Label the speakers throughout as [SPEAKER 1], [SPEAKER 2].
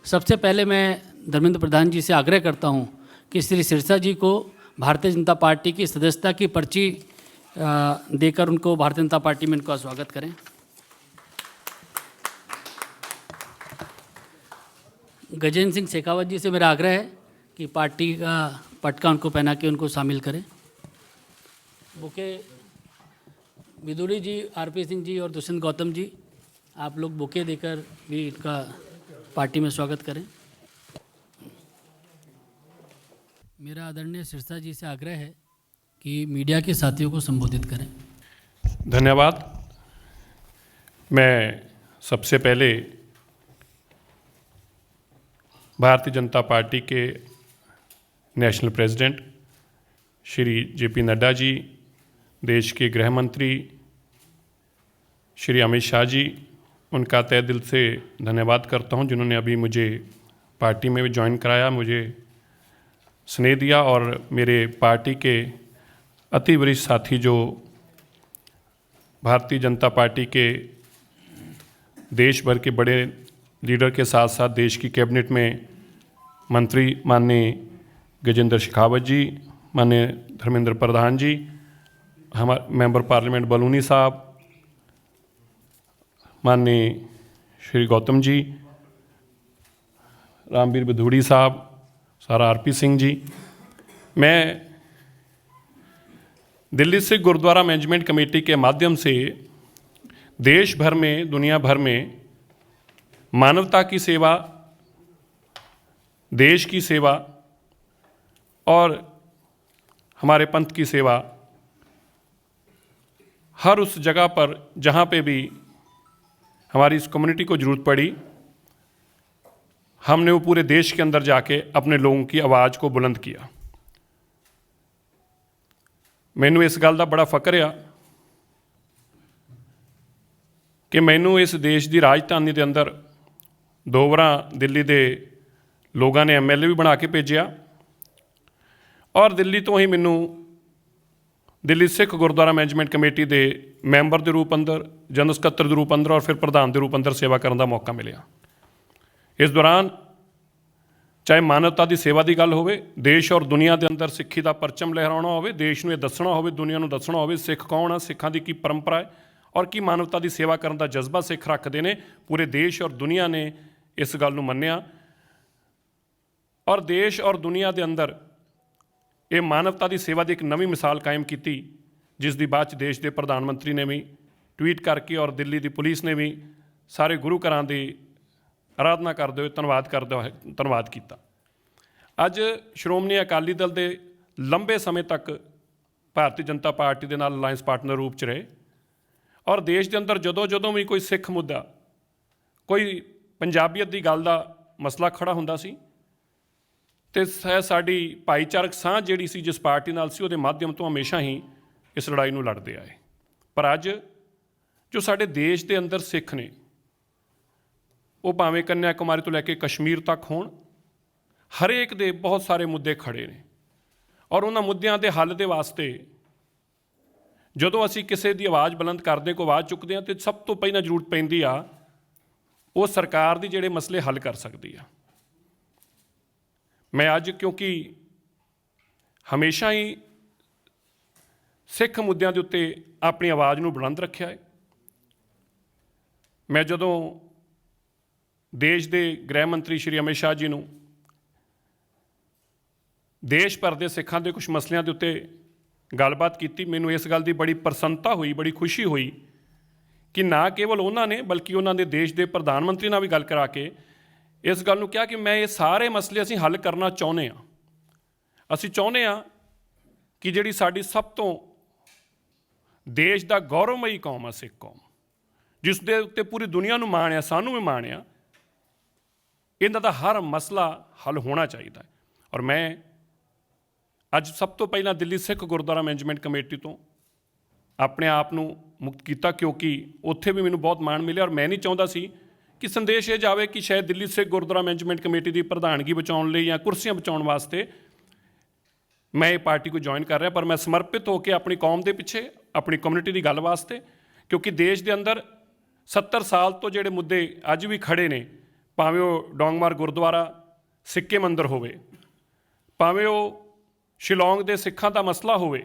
[SPEAKER 1] सबसे पहले मैं धर्मेंद्र प्रधान जी से आग्रह करता हूं कि श्री सिरसा जी को भारतीय जनता पार्टी की सदस्यता की पर्ची देकर उनको भारतीय जनता पार्टी में इनका स्वागत करें। गजेंद्र सिंह शेखावत जी से मेरा आग्रह है कि पार्टी का पटका उनको पहना के उनको शामिल करें। बुके विदुरी जी, आरपी सिंह जी और दुष्यंत गौतम जी, आप लोग बुके देकर भी इनका पार्टी में स्वागत करें। मेरा आदरणीय सिरसा जी से आग्रह है कि मीडिया के साथियों को संबोधित करें।
[SPEAKER 2] धन्यवाद। मैं सबसे पहले भारतीय जनता पार्टी के नेशनल प्रेसिडेंट श्री जेपी नड्डा जी, देश के गृह मंत्री श्री अमित शाह जी, उनका तहे दिल से धन्यवाद करता हूं जिन्होंने अभी मुझे पार्टी में ज्वाइन कराया, मुझे स्नेह दिया और मेरे पार्टी के अति वरिष्ठ साथी जो भारतीय जनता पार्टी के देश भर के बड़े लीडर के साथ साथ देश की कैबिनेट में मंत्री माननीय गजेंद्र शेखावत जी, माननीय धर्मेंद्र प्रधान जी, हमारे मेंबर पार्लियामेंट बलूनी साहब, माननीय श्री गौतम जी, रामवीर विधूड़ी साहब, सारा आरपी सिंह जी, मैं दिल्ली सिख गुरुद्वारा मैनेजमेंट कमेटी के माध्यम से देश भर में, दुनिया भर में मानवता की सेवा, देश की सेवा और हमारे पंथ की सेवा हर उस जगह पर जहाँ पे भी हमारी इस कम्युनिटी को ज़रूरत पड़ी, हमने वो पूरे देश के अंदर जाके अपने लोगों की आवाज़ को बुलंद किया। मैनू इस गल का बड़ा फकर आ कि मैनू इस देश की राजधानी के अंदर 2 बार दिल्ली के लोगों ने MLA भी बना के भेजा और दिल्ली तो ही मैनू दिल्ली सिख गुरुद्वारा मैनेजमेंट कमेटी के मैंबर के रूप अंदर, जनरल सकत्तर के रूप अंदर और फिर प्रधान के रूप अंदर सेवा करने का मौका मिला। इस दौरान चाहे मानवता की सेवा की गल होवे, देश और दुनिया के अंदर सिक्खी का परचम लहराना होवे, देश में दसना होवे, दुनिया को दसना होवे सिख कौन आ, सिखां की की परंपरा है और की मानवता की सेवा करने का जज्बा सिख रखते हैं। पूरे देश और दुनिया ने इस गल नूं मन्निया और देश और दुनिया के अंदर ये मानवता की सेवा की एक नवी मिसाल कायम की, जिसकी बाद च देश के प्रधानमंत्री ने भी ट्वीट करके और दिल्ली की पुलिस ने भी सारे गुरु घरां की आराधना करते हुए धन्यवाद किया। अज श्रोमणी अकाली दल के लंबे समय तक भारतीय जनता पार्टी के नाल अलायंस पार्टनर रूप च रहे और देश के अंदर जदों भी कोई सिख मुद्दा, कोई पंजाबीयत की गल का मसला खड़ा हुंदा सी तो साडी भाईचारक सांझ जिहड़ी सी जिस पार्टी नाल सी उहदे माध्यम तो हमेशा ही इस लड़ाई नूं लड़दे आए। पर अज जो साडे देश के अंदर सिख ने, वो भावें कन्याकुमारी तो लैके कश्मीर तक होण, हरेक दे बहुत सारे मुद्दे खड़े ने और उन्हां मुद्दिआं दे हल दे वास्ते जदों असीं किसी की आवाज़ बुलंद करदे को आवाज़ चुकदे हां तो सब तो पहलां जरूरत पैंदी आ वो सरकार दी जिहड़े मसले हल कर सकदी आ। मैं अज क्योंकि हमेशा ही सिख मुद्दों के उत्ते अपनी आवाज़ नूं बुलंद रखिया है, मैं जदों देश के गृह मंत्री श्री अमित शाह जी नूं देश भर के सिखां के कुछ मसलों के उत्ते गलबात की, मैनूं इस गल की बड़ी प्रसन्नता हुई, बड़ी खुशी हुई कि ना केवल उन्होंने बल्कि उन्होंने देश के प्रधानमंत्री नाल भी गल करा के इस गल नूं कहा कि मैं ये सारे मसले असीं हल करना चाहुंदे हां। असीं चाहुंदे हां कि जिहड़ी साडी सब तो देश का गौरवमयी कौम आ सिख कौम, जिस दे उत्ते पूरी दुनिया नूं माण आ, सानूं भी माण आ, इन्हां दा हर मसला हल होना चाहिए। और मैं अज सब तो पहला दिल्ली सिख गुरुद्वारा मैनेजमेंट कमेटी तो अपने आप नूं मुक्त किया क्योंकि उत्थे भी मैनूं बहुत माण मिलिया और मैं नहीं चाहुंदा सी कि संदेश ये जाए कि शायद दिल्ली सिख गुरुद्वारा मैनेजमेंट कमेटी की प्रधानगी बचाने लिए या कुर्सियां बचाने वास्ते मैं ये पार्टी को ज्वाइन कर रहा, पर मैं समर्पित होकर अपनी कौम के पिछे, अपनी कम्यूनिटी की गल वास्ते, क्योंकि देश के अंदर 70 साल तो जोड़े मुद्दे अज भी खड़े ने ਭਾਵੇਂ ਉਹ ਡੋਂਗਮਾਰ ਗੁਰਦੁਆਰਾ ਸਿੱਕੇ ਮੰਦਰ ਹੋਵੇ, ਭਾਵੇਂ ਉਹ ਸ਼ਿਲੌਂਗ ਦੇ ਸਿੱਖਾਂ ਦਾ ਮਸਲਾ ਹੋਵੇ,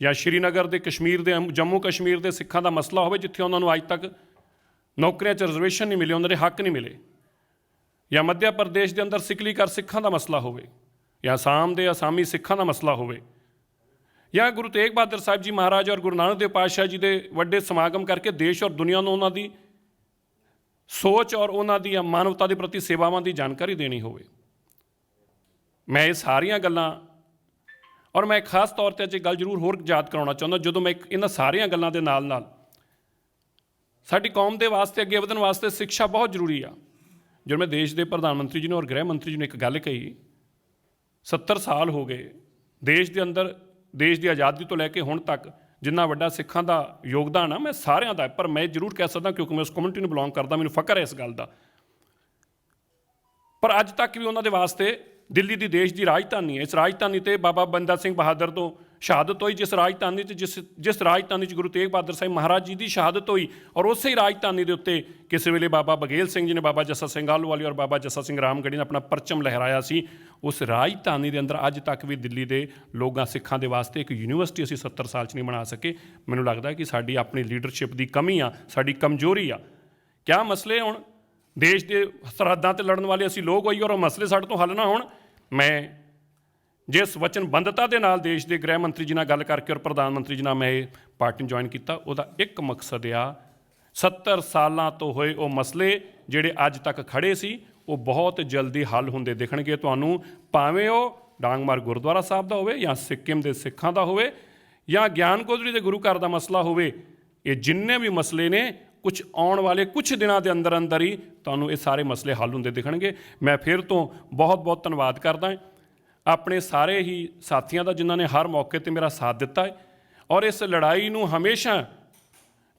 [SPEAKER 2] ਜਾਂ ਸ਼੍ਰੀਨਗਰ ਦੇ ਕਸ਼ਮੀਰ ਦੇ ਜੰਮੂ ਕਸ਼ਮੀਰ ਦੇ ਸਿੱਖਾਂ ਦਾ ਮਸਲਾ ਹੋਵੇ, ਜਿੱਥੇ ਉਹਨਾਂ ਨੂੰ ਅੱਜ ਤੱਕ ਨੌਕਰੀਆਂ 'ਚ ਰਿਜ਼ਰਵੇਸ਼ਨ ਨਹੀਂ ਮਿਲੇ, ਉਹਨਾਂ ਦੇ ਹੱਕ ਨਹੀਂ ਮਿਲੇ, ਜਾਂ ਮੱਧ ਪ੍ਰਦੇਸ਼ ਦੇ ਅੰਦਰ ਸਿਕਲੀਗਰ ਸਿੱਖਾਂ ਦਾ ਮਸਲਾ ਹੋਵੇ, ਜਾਂ ਅਸਾਮ ਦੇ ਅਸਾਮੀ ਸਿੱਖਾਂ ਦਾ ਮਸਲਾ ਹੋਵੇ, ਜਾਂ ਗੁਰੂ ਤੇਗ ਬਹਾਦਰ ਸਾਹਿਬ ਜੀ ਮਹਾਰਾਜ ਔਰ ਗੁਰੂ ਨਾਨਕ ਦੇਵ ਪਾਤਸ਼ਾਹ ਜੀ ਦੇ ਵੱਡੇ ਸਮਾਗਮ ਕਰਕੇ ਦੇਸ਼ ਔਰ ਦੁਨੀਆ ਨੂੰ ਉਹਨਾਂ ਦੀ ਸੋਚ ਔਰ ਉਹਨਾਂ ਦੀ ਮਾਨਵਤਾ ਦੇ ਪ੍ਰਤੀ ਸੇਵਾਵਾਂ ਦੀ ਜਾਣਕਾਰੀ ਦੇਣੀ ਹੋਵੇ। ਮੈਂ ਇਹ ਸਾਰੀਆਂ ਗੱਲਾਂ, ਔਰ ਮੈਂ ਖਾਸ ਤੌਰ 'ਤੇ ਅੱਜ ਗੱਲ ਜ਼ਰੂਰ ਹੋਰ ਯਾਦ ਕਰਾਉਣਾ ਚਾਹੁੰਦਾ, ਜਦੋਂ ਮੈਂ ਇਹਨਾਂ ਸਾਰੀਆਂ ਗੱਲਾਂ ਦੇ ਨਾਲ ਨਾਲ ਸਾਡੀ ਕੌਮ ਦੇ ਵਾਸਤੇ ਅੱਗੇ ਵਧਣ ਵਾਸਤੇ ਸਿੱਖਿਆ ਬਹੁਤ ਜ਼ਰੂਰੀ ਆ। ਜਦੋਂ ਮੈਂ ਦੇਸ਼ ਦੇ ਪ੍ਰਧਾਨ ਮੰਤਰੀ ਜੀ ਨੂੰ ਔਰ ਗ੍ਰਹਿ ਮੰਤਰੀ ਜੀ ਨੂੰ ਇੱਕ ਗੱਲ ਕਹੀ, 70 ਸਾਲ ਹੋ ਗਏ ਦੇਸ਼ ਦੇ ਅੰਦਰ, ਦੇਸ਼ ਦੀ ਆਜ਼ਾਦੀ ਤੋਂ ਲੈ ਕੇ ਹੁਣ ਤੱਕ ਜਿੰਨਾ ਵੱਡਾ ਸਿੱਖਾਂ ਦਾ ਯੋਗਦਾਨ ਆ, ਮੈਂ ਸਾਰਿਆਂ ਦਾ, ਪਰ ਮੈਂ ਜ਼ਰੂਰ ਕਹਿ ਸਕਦਾ ਕਿਉਂਕਿ ਮੈਂ ਉਸ ਕਮਿਊਨਿਟੀ ਨੂੰ ਬਿਲੋਂਗ ਕਰਦਾ, ਮੈਨੂੰ ਫਕਰ ਹੈ ਇਸ ਗੱਲ ਦਾ। ਪਰ ਅੱਜ ਤੱਕ ਵੀ ਉਹਨਾਂ ਦੇ ਵਾਸਤੇ ਦਿੱਲੀ ਦੀ ਦੇਸ਼ ਦੀ ਰਾਜਧਾਨੀ ਹੈ। ਇਸ ਰਾਜਧਾਨੀ 'ਤੇ ਬਾਬਾ ਬੰਦਾ ਸਿੰਘ ਬਹਾਦਰ ਤੋਂ ਸ਼ਹਾਦਤ ਹੋਈ, ਜਿਸ ਰਾਜਧਾਨੀ 'ਚ ਜਿਸ ਰਾਜਧਾਨੀ 'ਚ ਗੁਰੂ ਤੇਗ ਬਹਾਦਰ ਸਾਹਿਬ ਮਹਾਰਾਜ ਜੀ ਦੀ ਸ਼ਹਾਦਤ ਹੋਈ, ਔਰ ਉਸੇ ਹੀ ਰਾਜਧਾਨੀ ਦੇ ਉੱਤੇ ਕਿਸੇ ਵੇਲੇ ਬਾਬਾ ਬਘੇਲ ਸਿੰਘ ਜੀ ਨੇ, ਬਾਬਾ ਜੱਸਾ ਸਿੰਘ ਆਹਲੂਵਾਲੀਆ ਔਰ ਬਾਬਾ ਜੱਸਾ ਸਿੰਘ ਰਾਮਗੜ੍ਹੀ ਨੇ ਆਪਣਾ ਪਰਚਮ ਲਹਿਰਾਇਆ ਸੀ। ਉਸ ਰਾਜਧਾਨੀ ਦੇ ਅੰਦਰ ਅੱਜ ਤੱਕ ਵੀ ਦਿੱਲੀ ਦੇ ਲੋਕਾਂ ਸਿੱਖਾਂ ਦੇ ਵਾਸਤੇ ਇੱਕ ਯੂਨੀਵਰਸਿਟੀ ਅਸੀਂ 70 ਸਾਲ 'ਚ ਨਹੀਂ ਬਣਾ ਸਕੇ। ਮੈਨੂੰ ਲੱਗਦਾ ਕਿ ਸਾਡੀ ਆਪਣੀ ਲੀਡਰਸ਼ਿਪ ਦੀ ਕਮੀ ਆ, ਸਾਡੀ ਕਮਜ਼ੋਰੀ ਆ। ਕਿਆ ਮਸਲੇ ਹੁਣ ਦੇਸ਼ ਦੇ ਸਰਹੱਦਾਂ 'ਤੇ ਲੜਨ ਵਾਲੇ ਅਸੀਂ ਲੋਕ ਹੋਈ, ਔਰ ਉਹ ਮਸਲੇ ਸਾਡੇ ਤੋਂ ਹੱਲ ਨਾ ਹੋਣ। ਮੈਂ ਜਿਸ ਵਚਨਬੱਧਤਾ ਦੇ ਨਾਲ ਦੇਸ਼ ਦੇ ਗ੍ਰਹਿ ਮੰਤਰੀ ਜੀ ਨਾਲ ਗੱਲ ਕਰਕੇ ਔਰ ਪ੍ਰਧਾਨ ਮੰਤਰੀ ਜੀ ਨਾਲ ਮੈਂ ਇਹ ਪਾਰਟੀ ਨੂੰ ਜੁਆਇਨ ਕੀਤਾ, ਉਹਦਾ ਇੱਕ ਮਕਸਦ ਆ 70 ਸਾਲਾਂ ਤੋਂ ਹੋਏ ਉਹ ਮਸਲੇ ਜਿਹੜੇ ਅੱਜ ਤੱਕ ਖੜ੍ਹੇ ਸੀ, ਉਹ ਬਹੁਤ ਜਲਦੀ ਹੱਲ ਹੁੰਦੇ ਦਿਖਣਗੇ ਤੁਹਾਨੂੰ, ਭਾਵੇਂ ਉਹ ਡਾਂਗਮਾਰ ਗੁਰਦੁਆਰਾ ਸਾਹਿਬ ਦਾ ਹੋਵੇ, ਜਾਂ ਸਿੱਕਿਮ ਦੇ ਸਿੱਖਾਂ ਦਾ ਹੋਵੇ, ਜਾਂ ਗਿਆਨ ਗੋਦੜੀ ਦੇ ਗੁਰੂ ਘਰ ਦਾ ਮਸਲਾ ਹੋਵੇ। ਇਹ ਜਿੰਨੇ ਵੀ ਮਸਲੇ ਨੇ, ਕੁਝ ਆਉਣ ਵਾਲੇ ਕੁਝ ਦਿਨਾਂ ਦੇ ਅੰਦਰ ਅੰਦਰ ਹੀ ਤੁਹਾਨੂੰ ਇਹ ਸਾਰੇ ਮਸਲੇ ਹੱਲ ਹੁੰਦੇ ਦਿਖਣਗੇ। ਮੈਂ ਫਿਰ ਤੋਂ ਬਹੁਤ ਬਹੁਤ ਧੰਨਵਾਦ ਕਰਦਾ ਆਪਣੇ ਸਾਰੇ ਹੀ ਸਾਥੀਆਂ ਦਾ, ਜਿਨ੍ਹਾਂ ਨੇ ਹਰ ਮੌਕੇ 'ਤੇ ਮੇਰਾ ਸਾਥ ਦਿੱਤਾ ਹੈ, ਔਰ ਇਸ ਲੜਾਈ ਨੂੰ ਹਮੇਸ਼ਾ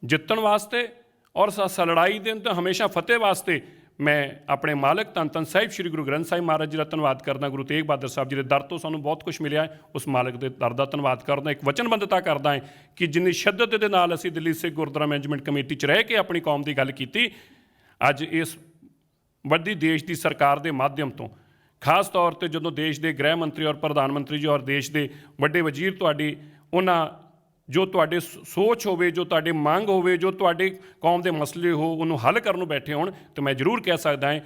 [SPEAKER 2] ਜਿੱਤਣ ਵਾਸਤੇ ਔਰ ਇਸ ਲੜਾਈ ਦੇ ਅੰਦਰ ਹਮੇਸ਼ਾ ਫਤਿਹ ਵਾਸਤੇ ਮੈਂ ਆਪਣੇ ਮਾਲਕ ਧੰਨ ਧੰਨ ਸਾਹਿਬ ਸ਼੍ਰੀ ਗੁਰੂ ਗ੍ਰੰਥ ਸਾਹਿਬ ਮਹਾਰਾਜ ਜੀ ਦਾ ਧੰਨਵਾਦ ਕਰਦਾ। ਗੁਰੂ ਤੇਗ ਬਹਾਦਰ ਸਾਹਿਬ ਜੀ ਦੇ ਦਰ ਤੋਂ ਸਾਨੂੰ ਬਹੁਤ ਕੁਝ ਮਿਲਿਆ ਹੈ, ਉਸ ਮਾਲਕ ਦੇ ਦਰ ਦਾ ਧੰਨਵਾਦ ਕਰਦਾ। ਇੱਕ ਵਚਨਬੱਧਤਾ ਕਰਦਾ ਹੈ ਕਿ ਜਿੰਨੀ ਸ਼ਿੱਦਤ ਦੇ ਨਾਲ ਅਸੀਂ ਦਿੱਲੀ ਸਿੱਖ ਗੁਰਦੁਆਰਾ ਮੈਨੇਜਮੈਂਟ ਕਮੇਟੀ 'ਚ ਰਹਿ ਕੇ ਆਪਣੀ ਕੌਮ ਦੀ ਗੱਲ ਕੀਤੀ, ਅੱਜ ਇਸ ਵੱਡੀ ਦੇਸ਼ ਦੀ ਸਰਕਾਰ ਦੇ ਮਾਧਿਅਮ ਤੋਂ, ਖਾਸ ਤੌਰ 'ਤੇ ਜਦੋਂ ਦੇਸ਼ ਦੇ ਗ੍ਰਹਿ ਮੰਤਰੀ ਔਰ ਪ੍ਰਧਾਨ ਮੰਤਰੀ ਜੀ ਔਰ ਦੇਸ਼ ਦੇ ਵੱਡੇ ਵਜ਼ੀਰ ਤੁਹਾਡੀ, ਉਹਨਾਂ ਜੋ ਤੁਹਾਡੇ ਸੋਚ ਹੋਵੇ, ਜੋ ਤੁਹਾਡੀ ਮੰਗ ਹੋਵੇ, ਜੋ ਤੁਹਾਡੇ ਕੌਮ ਦੇ ਮਸਲੇ ਹੋ, ਉਹਨੂੰ ਹੱਲ ਕਰਨ ਨੂੰ ਬੈਠੇ ਹੋਣ, ਤਾਂ ਮੈਂ ਜ਼ਰੂਰ ਕਹਿ ਸਕਦਾ ਹਾਂ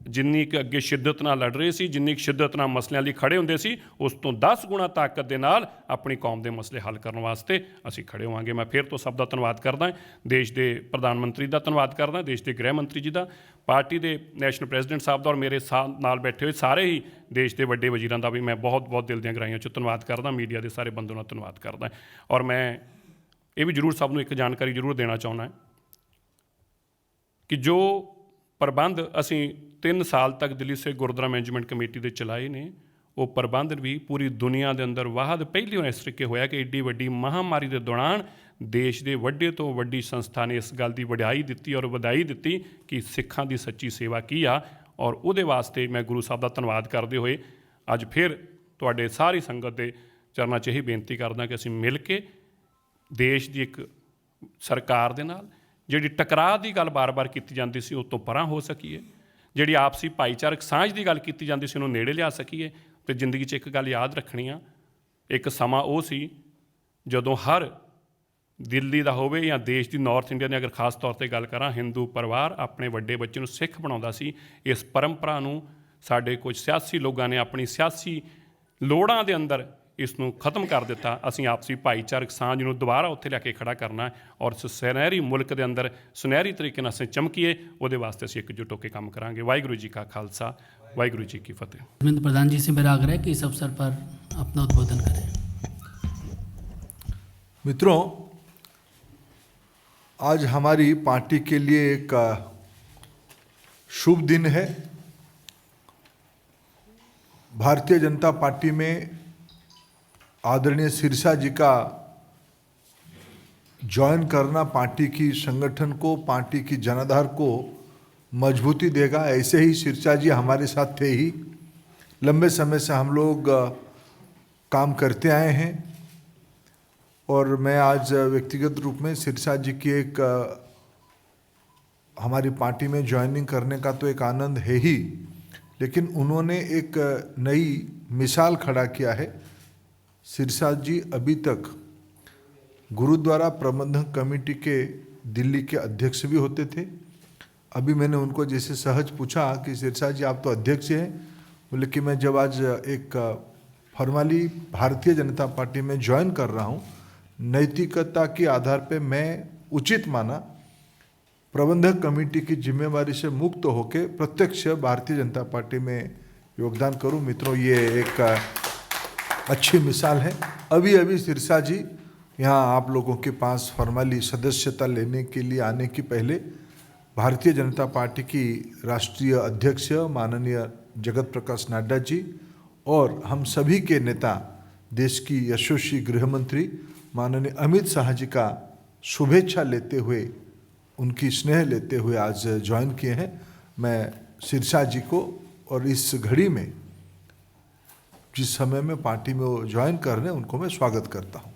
[SPEAKER 2] ਜਿੰਨੀ ਕੁ ਅੱਗੇ ਸ਼ਿੱਦਤ ਨਾਲ ਲੜ ਰਹੇ ਸੀ, ਜਿੰਨੀ ਕੁ ਸ਼ਿੱਦਤ ਨਾਲ ਮਸਲਿਆਂ ਲਈ ਖੜ੍ਹੇ ਹੁੰਦੇ ਸੀ, ਉਸ ਤੋਂ 10 ਗੁਣਾ ਤਾਕਤ ਦੇ ਨਾਲ ਆਪਣੀ ਕੌਮ ਦੇ ਮਸਲੇ ਹੱਲ ਕਰਨ ਵਾਸਤੇ ਅਸੀਂ ਖੜ੍ਹੇ ਹੋਵਾਂਗੇ। ਮੈਂ ਫਿਰ ਤੋਂ ਸਭ ਦਾ ਧੰਨਵਾਦ ਕਰਦਾ, ਦੇਸ਼ ਦੇ ਪ੍ਰਧਾਨ ਮੰਤਰੀ ਦਾ ਧੰਨਵਾਦ ਕਰਦਾ, ਦੇਸ਼ ਦੇ ਗ੍ਰਹਿ ਮੰਤਰੀ ਜੀ ਦਾ, ਪਾਰਟੀ ਦੇ ਨੈਸ਼ਨਲ ਪ੍ਰੈਜ਼ੀਡੈਂਟ ਸਾਹਿਬ ਦਾ, ਔਰ ਮੇਰੇ ਨਾਲ ਬੈਠੇ ਹੋਏ ਸਾਰੇ ਹੀ ਦੇਸ਼ ਦੇ ਵੱਡੇ ਵਜ਼ੀਰਾਂ ਦਾ ਵੀ ਮੈਂ ਬਹੁਤ ਬਹੁਤ ਦਿਲ ਦੀਆਂ ਗਹਿਰਾਈਆਂ 'ਚ ਧੰਨਵਾਦ ਕਰਦਾ। ਮੀਡੀਆ ਦੇ ਸਾਰੇ ਬੰਦਿਆਂ ਦਾ ਧੰਨਵਾਦ ਕਰਦਾ, ਔਰ ਮੈਂ ਇਹ ਵੀ ਜ਼ਰੂਰ ਸਭ ਨੂੰ ਇੱਕ ਜਾਣਕਾਰੀ ਜ਼ਰੂਰ ਦੇਣਾ ਚਾਹੁੰਦਾ ਕਿ ਜੋ ਪ੍ਰਬੰਧ ਅਸੀਂ 3 ਸਾਲ ਤੱਕ ਦਿੱਲੀ ਸਿੱਖ ਗੁਰਦੁਆਰਾ ਮੈਨੇਜਮੈਂਟ ਕਮੇਟੀ ਦੇ ਚਲਾਏ ਨੇ, ਉਹ ਪ੍ਰਬੰਧ ਵੀ ਪੂਰੀ ਦੁਨੀਆ ਦੇ ਅੰਦਰ ਵਾਹਦ ਪਹਿਲੀ ਵਾਰ ਇਸ ਤਰੀਕੇ ਹੋਇਆ ਕਿ ਐਡੀ ਵੱਡੀ ਮਹਾਂਮਾਰੀ ਦੇ ਦੌਰਾਨ ਦੇਸ਼ ਦੇ ਵੱਡੇ ਤੋਂ ਵੱਡੀ ਸੰਸਥਾ ਨੇ ਇਸ ਗੱਲ ਦੀ ਵਡਿਆਈ ਦਿੱਤੀ ਔਰ ਵਧਾਈ ਦਿੱਤੀ ਕਿ ਸਿੱਖਾਂ ਦੀ ਸੱਚੀ ਸੇਵਾ ਕੀ ਆ। ਔਰ ਉਹਦੇ ਵਾਸਤੇ ਮੈਂ ਗੁਰੂ ਸਾਹਿਬ ਦਾ ਧੰਨਵਾਦ ਕਰਦੇ ਹੋਏ ਅੱਜ ਫਿਰ ਤੁਹਾਡੇ ਸਾਰੀ ਸੰਗਤ ਦੇ ਚਰਨਾਂ 'ਚ ਇਹੀ ਬੇਨਤੀ ਕਰਦਾ ਕਿ ਅਸੀਂ ਮਿਲ ਕੇ ਦੇਸ਼ ਦੀ ਇੱਕ ਸਰਕਾਰ ਦੇ ਨਾਲ ਜਿਹੜੀ ਟਕਰਾਅ ਦੀ ਗੱਲ ਬਾਰ-ਬਾਰ ਕੀਤੀ ਜਾਂਦੀ ਸੀ, ਉਹ ਤੋਂ ਪਰਾਂ ਹੋ ਸਕੀਏ, ਜਿਹੜੀ ਆਪਸੀ ਭਾਈਚਾਰਕ ਸਾਂਝ ਦੀ ਗੱਲ ਕੀਤੀ ਜਾਂਦੀ ਸੀ, ਉਹਨੂੰ ਨੇੜੇ ਲਿਆ ਸਕੀਏ। ਅਤੇ ਜ਼ਿੰਦਗੀ 'ਚ ਇੱਕ ਗੱਲ ਯਾਦ ਰੱਖਣੀ ਆ, ਇੱਕ ਸਮਾਂ ਉਹ ਸੀ ਜਦੋਂ ਹਰ ਦਿੱਲੀ ਦਾ ਹੋਵੇ ਜਾਂ ਦੇਸ਼ ਦੀ ਨਾਰਥ ਇੰਡੀਆ ਦੀ ਅਗਰ ਖਾਸ ਤੌਰ 'ਤੇ ਗੱਲ ਕਰਾਂ, ਹਿੰਦੂ ਪਰਿਵਾਰ ਆਪਣੇ ਵੱਡੇ ਬੱਚੇ ਨੂੰ ਸਿੱਖ ਬਣਾਉਂਦਾ ਸੀ। ਇਸ ਪਰੰਪਰਾ ਨੂੰ ਸਾਡੇ ਕੁਝ ਸਿਆਸੀ ਲੋਕਾਂ ਨੇ ਆਪਣੀ ਸਿਆਸੀ ਲੋੜਾਂ ਦੇ ਅੰਦਰ ਇਸ ਨੂੰ ਖਤਮ ਕਰ ਦਿੱਤਾ। ਅਸੀਂ ਆਪਸੀ ਭਾਈਚਾਰਕ ਸਾਂਝ ਨੂੰ ਦੁਬਾਰਾ ਉੱਥੇ ਲੈ ਕੇ ਖੜ੍ਹਾ ਕਰਨਾ ਔਰ ਇਸ ਸੁਨਹਿਰੀ ਮੁਲਕ ਦੇ ਅੰਦਰ ਸੁਨਹਿਰੀ ਤਰੀਕੇ ਨਾਲ ਅਸੀਂ ਚਮਕੀਏ, ਉਹਦੇ ਵਾਸਤੇ ਅਸੀਂ ਇਕਜੁੱਟ ਹੋ ਕੇ ਕੰਮ ਕਰਾਂਗੇ। ਵਾਹਿਗੁਰੂ ਜੀ ਕਾ ਖਾਲਸਾ, वाहिगुरु जी की फतेह।
[SPEAKER 1] धर्मेंद्र प्रधान जी से मेरा आग्रह है कि इस अवसर पर अपना उद्बोधन करें।
[SPEAKER 3] मित्रों, आज हमारी पार्टी के लिए एक शुभ दिन है। भारतीय जनता पार्टी में आदरणीय सिरसा जी का ज्वाइन करना पार्टी की संगठन को, पार्टी की जनाधार को मजबूती देगा। ऐसे ही सिरसा जी हमारे साथ थे ही, लंबे समय से हम लोग काम करते आए हैं और मैं आज व्यक्तिगत रूप में सिरसा जी की एक हमारी पार्टी में ज्वाइनिंग करने का तो एक आनंद है ही, लेकिन उन्होंने एक नई मिसाल खड़ा किया है। सिरसा जी अभी तक गुरुद्वारा प्रबंधक कमेटी के दिल्ली के अध्यक्ष भी होते थे। अभी मैंने उनको जैसे सहज पूछा कि सिरसा जी आप तो अध्यक्ष हैं, बोले कि मैं जब आज एक फॉर्मली भारतीय जनता पार्टी में ज्वाइन कर रहा हूँ, नैतिकता के आधार पे मैं उचित माना प्रबंधक कमेटी की जिम्मेवारी से मुक्त होकर प्रत्यक्ष भारतीय जनता पार्टी में योगदान करूं। मित्रों, ये एक अच्छी मिसाल है। अभी अभी सिरसा जी यहाँ आप लोगों के पास फॉर्मली सदस्यता लेने के लिए आने की पहले भारतीय जनता पार्टी की राष्ट्रीय अध्यक्ष माननीय जगत प्रकाश नड्डा जी और हम सभी के नेता देश की यशस्वी गृह मंत्री माननीय अमित शाह जी का शुभेच्छा लेते हुए, उनकी स्नेह लेते हुए आज ज्वाइन किए हैं। मैं सिरसा जी को और इस घड़ी में जिस समय में पार्टी में वो ज्वाइन कर रहे हैं उनको मैं स्वागत करता हूँ।